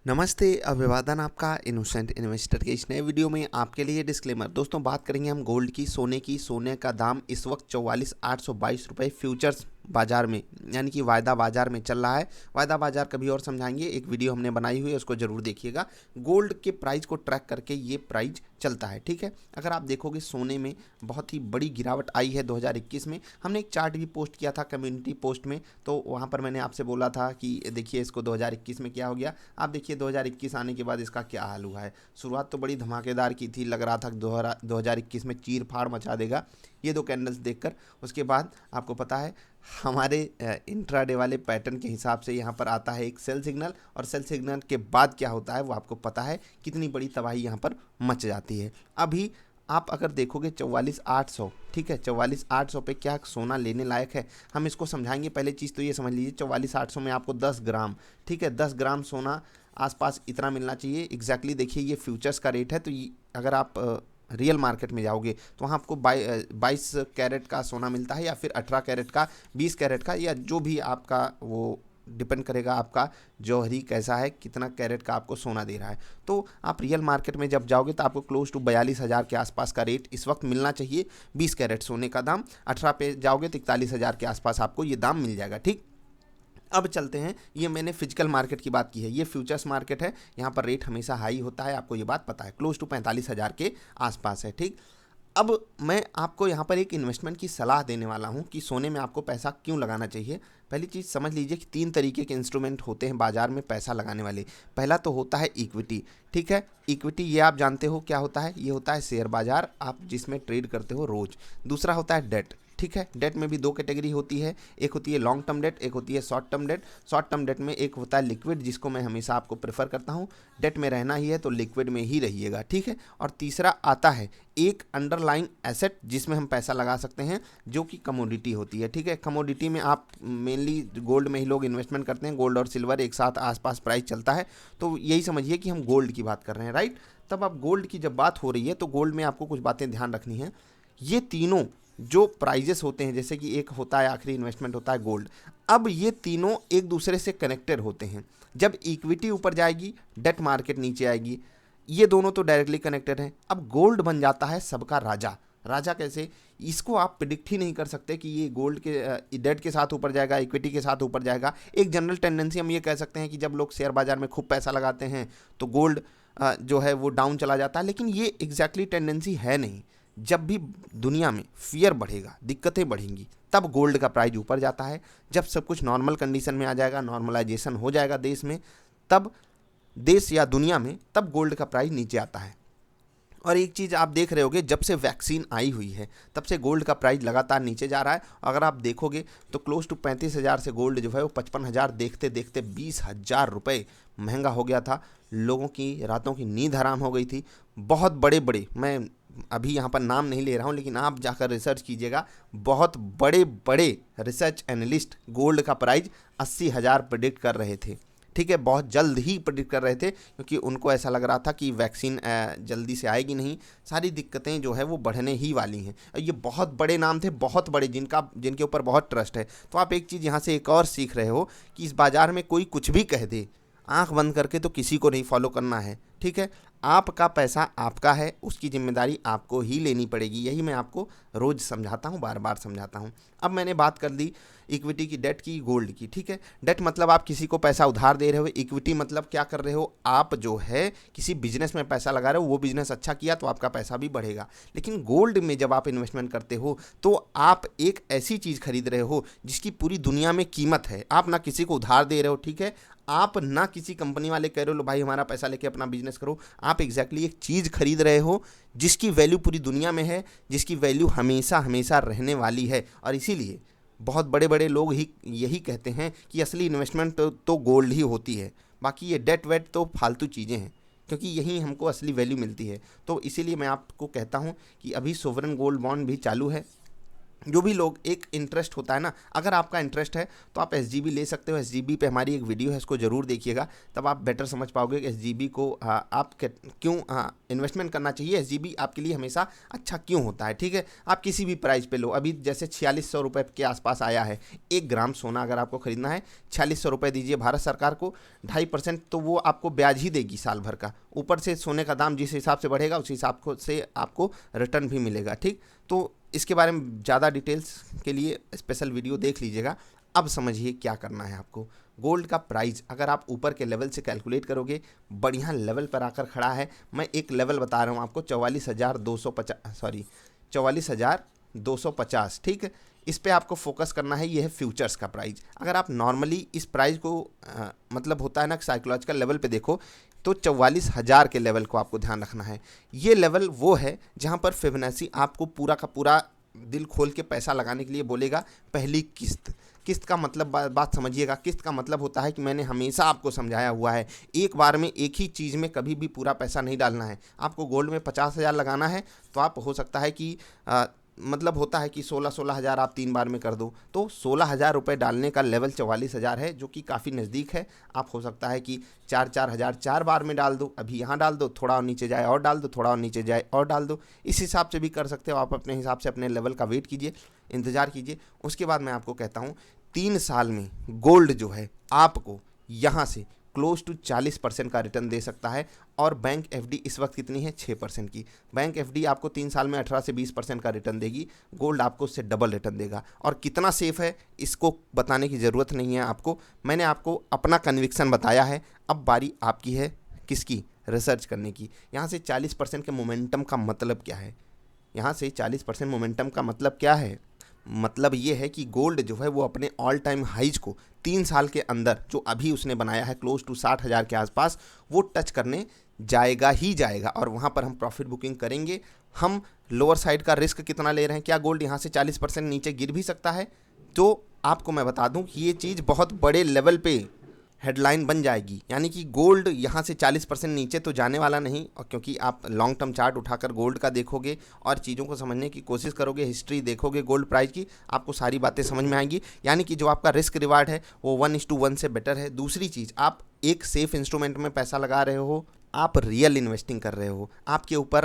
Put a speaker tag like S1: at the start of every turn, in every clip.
S1: नमस्ते, अभिवादन आपका इनोसेंट इन्वेस्टर के इस नए वीडियो में आपके लिए डिस्क्लेमर। दोस्तों, बात करेंगे हम गोल्ड की, सोने की। सोने का दाम इस वक्त 44,822 रुपये फ्यूचर्स बाजार में, यानी कि वायदा बाजार में चल रहा है। वायदा बाजार कभी और समझाएंगे, एक वीडियो हमने बनाई हुई है, उसको जरूर देखिएगा। गोल्ड के प्राइस को ट्रैक करके ये प्राइस चलता है, ठीक है। अगर आप देखोगे सोने में बहुत ही बड़ी गिरावट आई है 2021 में। हमने एक चार्ट भी पोस्ट किया था कम्युनिटी पोस्ट में, तो वहाँ पर मैंने आपसे बोला था कि देखिए इसको 2021 में क्या हो गया। आप देखिए 2021 आने के बाद इसका क्या हाल हुआ है। शुरुआत तो बड़ी धमाकेदार की थी, लग रहा था 2021 में चीर फाड़ मचा देगा ये दो कैंडल्स देखकर। उसके बाद आपको पता है हमारे इंट्राडे वाले पैटर्न के हिसाब से यहाँ पर आता है एक सेल सिग्नल, और सेल सिग्नल के बाद क्या होता है वो आपको पता है, कितनी बड़ी तबाही यहाँ पर मच जाती है। अभी आप अगर देखोगे 44,800, ठीक है, 44,800 पे क्या सोना लेने लायक है, हम इसको समझाएंगे। पहले चीज़ तो ये समझ लीजिए 44,800 में आपको 10 ग्राम, ठीक है, 10 ग्राम सोना आसपास इतना मिलना चाहिए एग्जैक्टली। देखिए ये फ्यूचर्स का रेट है, तो अगर आप रियल मार्केट में जाओगे तो वहाँ आपको 22 कैरेट का सोना मिलता है, या फिर 18 कैरेट का, 20 कैरेट का, या जो भी आपका वो डिपेंड करेगा आपका जौहरी कैसा है, कितना कैरेट का आपको सोना दे रहा है। तो आप रियल मार्केट में जब जाओगे तो आपको क्लोज टू 42,000 के आसपास का रेट इस वक्त मिलना चाहिए 20 कैरेट सोने का दाम। 18 पे जाओगे तो 41,000 के आसपास आपको ये दाम मिल जाएगा, ठीक। अब चलते हैं, ये मैंने फिजिकल मार्केट की बात की है, ये फ्यूचर्स मार्केट है। यहाँ पर रेट हमेशा हाई होता है, आपको ये बात पता है, क्लोज टू 45,000 के आसपास है, ठीक। अब मैं आपको यहाँ पर एक इन्वेस्टमेंट की सलाह देने वाला हूँ कि सोने में आपको पैसा क्यों लगाना चाहिए। पहली चीज़ समझ लीजिए कि 3 तरीके के इंस्ट्रूमेंट होते हैं बाजार में पैसा लगाने वाले। पहला तो होता है इक्विटी, ठीक है। इक्विटी ये आप जानते हो क्या होता है, ये होता है शेयर बाजार, आप जिसमें ट्रेड करते हो रोज। दूसरा होता है डेट, ठीक है। डेट में भी 2 कैटेगरी होती है, एक होती है लॉन्ग टर्म डेट, एक होती है short term debt. Short term debt में एक होता है लिक्विड, जिसको मैं हमेशा आपको प्रेफर करता हूँ। डेट में रहना ही है तो लिक्विड में ही रहिएगा, ठीक है। और तीसरा आता है एक अंडरलाइंग एसेट, जिसमें हम पैसा लगा सकते हैं, जो कि कमोडिटी होती है, ठीक है। कमोडिटी में आप मेनली गोल्ड में ही लोग इन्वेस्टमेंट करते हैं, गोल्ड और सिल्वर एक साथ आसपास प्राइस चलता है, तो यही समझिए कि हम गोल्ड की बात कर रहे हैं, राइट। तब आप गोल्ड की जब बात हो रही है तो गोल्ड में आपको कुछ बातें ध्यान रखनी है। ये तीनों जो प्राइजेस होते हैं, जैसे कि एक होता है आखिरी इन्वेस्टमेंट होता है गोल्ड, अब ये तीनों एक दूसरे से कनेक्टेड होते हैं। जब इक्विटी ऊपर जाएगी डेट मार्केट नीचे आएगी, ये दोनों तो डायरेक्टली कनेक्टेड हैं। अब गोल्ड बन जाता है सबका राजा। राजा कैसे, इसको आप प्रिडिक्ट ही नहीं कर सकते कि ये गोल्ड के डेट के साथ ऊपर जाएगा, इक्विटी के साथ ऊपर जाएगा। एक जनरल टेंडेंसी हम ये कह सकते हैं कि जब लोग शेयर बाजार में खूब पैसा लगाते हैं तो गोल्ड जो है वो डाउन चला जाता है, लेकिन ये एग्जैक्टली टेंडेंसी है नहीं। जब भी दुनिया में फियर बढ़ेगा, दिक्कतें बढ़ेंगी, तब गोल्ड का प्राइस ऊपर जाता है। जब सब कुछ नॉर्मल कंडीशन में आ जाएगा, नॉर्मलाइजेशन हो जाएगा देश में, तब देश या दुनिया में, तब गोल्ड का प्राइस नीचे आता है। और एक चीज़ आप देख रहे होगे, जब से वैक्सीन आई हुई है तब से गोल्ड का प्राइस लगातार नीचे जा रहा है। अगर आप देखोगे तो क्लोज टू 35,000 से गोल्ड जो है वो 55,000, देखते देखते 20,000 रुपये महंगा हो गया था। लोगों की रातों की नींद हराम हो गई थी। बहुत बड़े बड़े, मैं अभी यहाँ पर नाम नहीं ले रहा हूँ, लेकिन आप जाकर रिसर्च कीजिएगा, बहुत बड़े बड़े रिसर्च एनालिस्ट गोल्ड का प्राइस 80,000 प्रेडिक्ट कर रहे थे, ठीक है। बहुत जल्द ही प्रेडिक्ट कर रहे थे, क्योंकि उनको ऐसा लग रहा था कि वैक्सीन जल्दी से आएगी नहीं, सारी दिक्कतें जो है वो बढ़ने ही वाली हैं। ये बहुत बड़े नाम थे, बहुत बड़े, जिनके ऊपर बहुत ट्रस्ट है। तो आप एक चीज़ यहाँ से एक और सीख रहे हो कि इस बाज़ार में कोई कुछ भी कह दे, आंख बंद करके तो किसी को नहीं फॉलो करना है, ठीक है। आपका पैसा आपका है, उसकी जिम्मेदारी आपको ही लेनी पड़ेगी। यही मैं आपको रोज़ समझाता हूँ, बार बार समझाता हूँ। अब मैंने बात कर दी इक्विटी की, डेट की, गोल्ड की, ठीक है। डेट मतलब आप किसी को पैसा उधार दे रहे हो। इक्विटी मतलब क्या कर रहे हो, आप जो है किसी बिजनेस में पैसा लगा रहे हो, वो बिजनेस अच्छा किया तो आपका पैसा भी बढ़ेगा। लेकिन गोल्ड में जब आप इन्वेस्टमेंट करते हो तो आप एक ऐसी चीज़ खरीद रहे हो जिसकी पूरी दुनिया में कीमत है। आप ना किसी को उधार दे रहे हो, ठीक है, आप ना किसी कंपनी वाले कह रहे हो लो भाई हमारा पैसा लेके अपना बिजनेस करो। आप एग्जैक्टली एक चीज़ खरीद रहे हो जिसकी वैल्यू पूरी दुनिया में है, जिसकी वैल्यू हमेशा हमेशा रहने वाली है। और इसीलिए बहुत बड़े बड़े लोग ही यही कहते हैं कि असली इन्वेस्टमेंट तो गोल्ड ही होती है, बाकी ये डेट वेट तो फालतू चीज़ें हैं, क्योंकि यहीं हमको असली वैल्यू मिलती है। तो इसीलिए मैं आपको कहता हूँ कि अभी सोवरेन गोल्ड बॉन्ड भी चालू है, जो भी लोग एक इंटरेस्ट होता है ना, अगर आपका इंटरेस्ट है तो आप एसजीबी ले सकते हो। एसजीबी पे हमारी एक वीडियो है, इसको ज़रूर देखिएगा, तब आप बेटर समझ पाओगे कि एसजीबी को आप क्यों इन्वेस्टमेंट करना चाहिए। एसजीबी आपके लिए हमेशा अच्छा क्यों होता है, ठीक है। आप किसी भी प्राइस पे लो, अभी जैसे 4600 रुपये के आसपास आया है 1 ग्राम सोना, अगर आपको खरीदना है 4600 रुपये दीजिए भारत सरकार को, 2.5% तो वो आपको ब्याज ही देगी साल भर का। ऊपर से सोने का दाम जिस हिसाब से बढ़ेगा उस हिसाब से आपको रिटर्न भी मिलेगा, ठीक। तो इसके बारे में ज़्यादा डिटेल्स के लिए स्पेशल वीडियो देख लीजिएगा। अब समझिए क्या करना है आपको। गोल्ड का प्राइस अगर आप ऊपर के लेवल से कैलकुलेट करोगे, बढ़िया लेवल पर आकर खड़ा है। मैं एक लेवल बता रहा हूँ आपको, 44,250, ठीक है। इस पे आपको फोकस करना है, ये है फ्यूचर्स का प्राइस। अगर आप नॉर्मली इस प्राइस को मतलब होता है ना साइकोलॉजिकल लेवल पे देखो, तो 44,000 के लेवल को आपको ध्यान रखना है। ये लेवल वो है जहाँ पर फिबोनाची आपको पूरा का पूरा दिल खोल के पैसा लगाने के लिए बोलेगा। पहली किस्त का मतलब बात समझिएगा। किस्त का मतलब होता है कि मैंने हमेशा आपको समझाया हुआ है, एक बार में एक ही चीज़ में कभी भी पूरा पैसा नहीं डालना है। आपको गोल्ड में 50,000 लगाना है तो आप हो सकता है कि मतलब होता है कि 16,000 आप 3 बार में कर दो, तो 16,000 रुपये डालने का लेवल 44,000 है, जो कि काफ़ी नज़दीक है। आप हो सकता है कि 4,000 4 बार में डाल दो, अभी यहाँ डाल दो, थोड़ा और नीचे जाए और डाल दो, थोड़ा और नीचे जाए और डाल दो। इस हिसाब से भी कर सकते हो आप, अपने हिसाब से अपने लेवल का वेट कीजिए, इंतज़ार कीजिए। उसके बाद मैं आपको कहता हूँ 3 साल में गोल्ड जो है आपको यहाँ से क्लोज टू 40% का रिटर्न दे सकता है। और बैंक एफडी इस वक्त कितनी है, 6% की। बैंक एफडी आपको 3 साल में 18 से 20% का रिटर्न देगी, गोल्ड आपको उससे डबल रिटर्न देगा। और कितना सेफ है इसको बताने की ज़रूरत नहीं है आपको, मैंने आपको अपना कन्विक्शन बताया है। अब बारी आपकी है किसकी, रिसर्च करने की। यहाँ से 40% के मोमेंटम का मतलब क्या है, यहाँ से 40% मोमेंटम का मतलब क्या है, मतलब ये है कि गोल्ड जो है वो अपने ऑल टाइम हाइज को 3 साल के अंदर, जो अभी उसने बनाया है क्लोज टू 60,000 के आसपास, वो टच करने जाएगा ही जाएगा। और वहाँ पर हम प्रॉफिट बुकिंग करेंगे। हम लोअर साइड का रिस्क कितना ले रहे हैं, क्या गोल्ड यहाँ से 40% नीचे गिर भी सकता है? तो आपको मैं बता दूं कि ये चीज़ बहुत बड़े लेवल पे हेडलाइन बन जाएगी। यानी कि गोल्ड यहाँ से 40% नीचे तो जाने वाला नहीं, और क्योंकि आप लॉन्ग टर्म चार्ट उठाकर गोल्ड का देखोगे और चीज़ों को समझने की कोशिश करोगे, हिस्ट्री देखोगे गोल्ड प्राइस की, आपको सारी बातें समझ में आएंगी। यानी कि जो आपका रिस्क रिवार्ड है वो 1:1 से बेटर है। दूसरी चीज़, आप एक सेफ इंस्ट्रूमेंट में पैसा लगा रहे हो, आप रियल इन्वेस्टिंग कर रहे हो। आपके ऊपर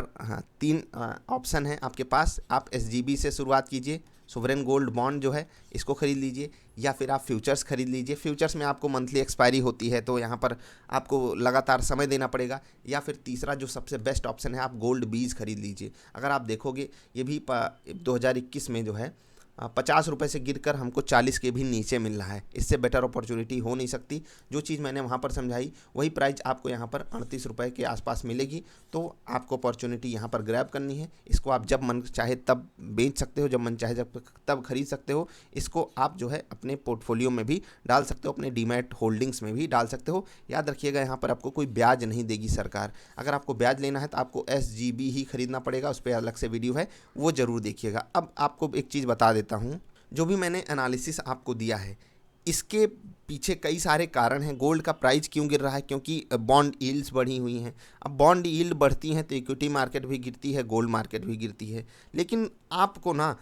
S1: 3 ऑप्शन है आपके पास। आप एसजीबी से शुरुआत कीजिए, सोवरेन गोल्ड बॉन्ड जो है इसको खरीद लीजिए, या फिर आप फ्यूचर्स खरीद लीजिए। फ्यूचर्स में आपको मंथली एक्सपायरी होती है, तो यहाँ पर आपको लगातार समय देना पड़ेगा। या फिर तीसरा जो सबसे बेस्ट ऑप्शन है, आप गोल्ड बीज खरीद लीजिए। अगर आप देखोगे ये भी 2021 में जो है 50 रुपये से गिरकर हमको 40 के भी नीचे मिल रहा है। इससे बेटर अपॉर्चुनिटी हो नहीं सकती। जो चीज़ मैंने वहाँ पर समझाई वही प्राइस आपको यहाँ पर 38 रुपये के आसपास मिलेगी। तो आपको अपॉर्चुनिटी यहाँ पर ग्रैब करनी है। इसको आप जब मन चाहे तब बेच सकते हो, जब मन चाहे जब तब खरीद सकते हो। इसको आप जो है अपने पोर्टफोलियो में भी डाल सकते हो, अपने डीमैट होल्डिंग्स में भी डाल सकते हो। याद रखिएगा, यहाँ पर आपको कोई ब्याज नहीं देगी सरकार। अगर आपको ब्याज लेना है तो आपको एसजीबी ही खरीदना पड़ेगा, उस पर अलग से वीडियो है, वो ज़रूर देखिएगा। अब आपको एक चीज़ बता देता हूँ, जो भी मैंने एनालिसिस आपको दिया है इसके पीछे कई सारे कारण हैं। गोल्ड का प्राइस क्यों गिर रहा है, क्योंकि बॉन्ड यील्ड्स बढ़ी हुई हैं। अब बॉन्ड यील्ड बढ़ती हैं तो इक्विटी मार्केट भी गिरती है, गोल्ड मार्केट भी गिरती है। लेकिन आपको ना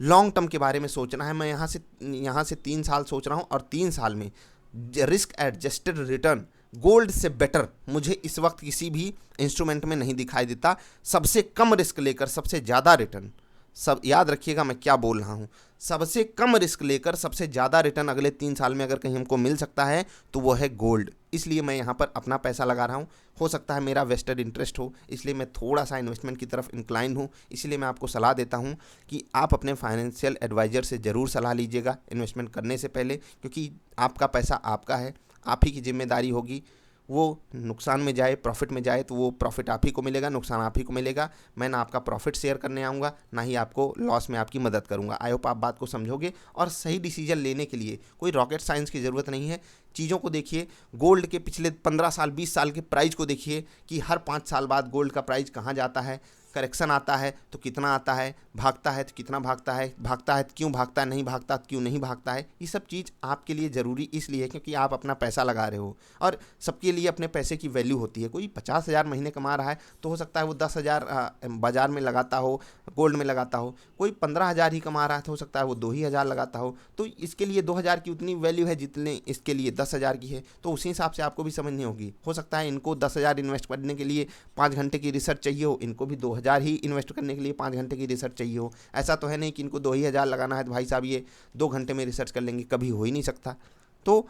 S1: लॉन्ग टर्म के बारे में सोचना है। मैं यहाँ से 3 साल सोच रहा हूँ, और 3 साल में रिस्क एडजस्टेड रिटर्न गोल्ड से बेटर मुझे इस वक्त किसी भी इंस्ट्रूमेंट में नहीं दिखाई देता। सबसे कम रिस्क लेकर सबसे ज़्यादा रिटर्न, सब याद रखिएगा मैं क्या बोल रहा हूँ, सबसे कम रिस्क लेकर सबसे ज़्यादा रिटर्न अगले 3 साल में अगर कहीं हमको मिल सकता है तो वो है गोल्ड। इसलिए मैं यहाँ पर अपना पैसा लगा रहा हूँ। हो सकता है मेरा वेस्टेड इंटरेस्ट हो, इसलिए मैं थोड़ा सा इन्वेस्टमेंट की तरफ इंक्लाइन हूँ। इसलिए मैं आपको सलाह देता हूँ कि आप अपने फाइनेंशियल एडवाइज़र से ज़रूर सलाह लीजिएगा इन्वेस्टमेंट करने से पहले, क्योंकि आपका पैसा आपका है, आप ही की जिम्मेदारी होगी। वो नुकसान में जाए प्रॉफिट में जाए तो वो प्रॉफिट आप ही को मिलेगा, नुकसान आप ही को मिलेगा। मैं ना आपका प्रॉफिट शेयर करने आऊँगा, ना ही आपको लॉस में आपकी मदद करूँगा। आई होप आप बात को समझोगे। और सही डिसीजन लेने के लिए कोई रॉकेट साइंस की ज़रूरत नहीं है। चीज़ों को देखिए, गोल्ड के पिछले 15 साल 20 साल के प्राइस को देखिए कि हर 5 साल बाद गोल्ड का प्राइस कहाँ जाता है। करेक्शन आता है तो कितना आता है, भागता है तो कितना भागता है, भागता है तो क्यों भागता है, नहीं भागता तो क्यों नहीं भागता है। ये सब चीज़ आपके लिए ज़रूरी इसलिए है क्योंकि आप अपना पैसा लगा रहे हो और सबके लिए अपने पैसे की वैल्यू होती है। कोई 50,000 महीने कमा रहा है तो हो सकता है वो 10,000 बाज़ार में लगाता हो, गोल्ड में लगाता हो। कोई 15,000 ही कमा रहा है तो हो सकता है वो 2,000 लगाता हो। तो इसके लिए 2,000 की उतनी वैल्यू है जितने इसके लिए 10,000 की है। तो उसी हिसाब से आपको भी समझनी होगी। हो सकता है इनको 10,000 इन्वेस्ट करने के लिए 5 घंटे की रिसर्च चाहिए हो, इनको भी 2,000 ही इन्वेस्ट करने के लिए 5 घंटे की रिसर्च चाहिए हो। ऐसा तो है नहीं कि इनको 2,000 लगाना है तो भाई साहब ये 2 घंटे में रिसर्च कर लेंगे, कभी हो ही नहीं सकता। तो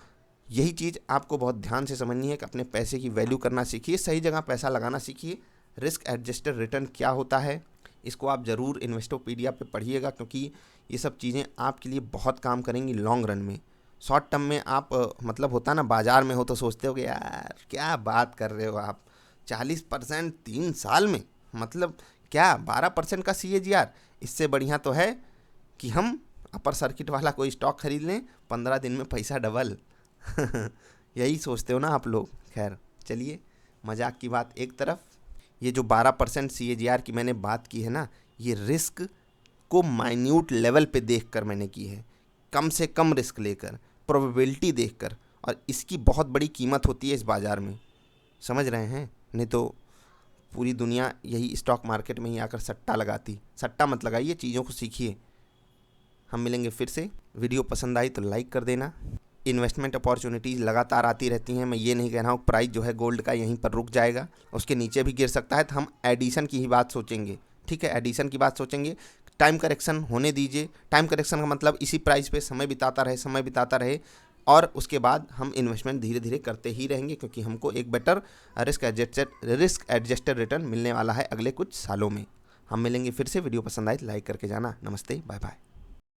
S1: यही चीज़ आपको बहुत ध्यान से समझनी है कि अपने पैसे की वैल्यू करना सीखिए, सही जगह पैसा लगाना सीखिए। रिस्क एडजस्टेड रिटर्न क्या होता है इसको आप ज़रूर इन्वेस्टोपीडिया पे पढ़िएगा क्योंकि ये सब चीज़ें आपके लिए बहुत काम करेंगी लॉन्ग रन में। शॉर्ट टर्म में आप मतलब होता ना बाज़ार में हो तो सोचते हो कि यार क्या बात कर रहे हो आप, 40% 3 साल में, मतलब क्या 12% का CAGR। इससे बढ़िया तो है कि हम अपर सर्किट वाला कोई स्टॉक खरीद लें, 15 दिन में पैसा डबल। यही सोचते हो ना आप लोग। खैर चलिए, मजाक की बात एक तरफ, ये जो 12% CAGR की मैंने बात की है ना, ये रिस्क को माइन्यूट लेवल पे देखकर मैंने की है, कम से कम रिस्क लेकर, प्रोबेबिलिटी देखकर। और इसकी बहुत बड़ी कीमत होती है इस बाज़ार में, समझ रहे हैं। नहीं तो पूरी दुनिया यही स्टॉक मार्केट में ही आकर सट्टा लगाती। सट्टा मत लगाइए, चीज़ों को सीखिए। हम मिलेंगे फिर से। वीडियो पसंद आई तो लाइक कर देना। इन्वेस्टमेंट अपॉर्चुनिटीज़ लगातार आती रहती हैं। मैं ये नहीं कह रहा हूँ प्राइस जो है गोल्ड का यहीं पर रुक जाएगा, उसके नीचे भी गिर सकता है। तो हम एडिशन की ही बात सोचेंगे, ठीक है, एडिशन की बात सोचेंगे। टाइम करेक्शन होने दीजिए। टाइम करेक्शन का मतलब इसी प्राइस पे समय बिताता रहे, समय बिताता रहे, और उसके बाद हम इन्वेस्टमेंट धीरे धीरे करते ही रहेंगे क्योंकि हमको एक बेटर रिस्क एडजस्टेड रिटर्न मिलने वाला है अगले कुछ सालों में। हम मिलेंगे फिर से। वीडियो पसंद आए तो लाइक करके जाना। नमस्ते, बाय बाय।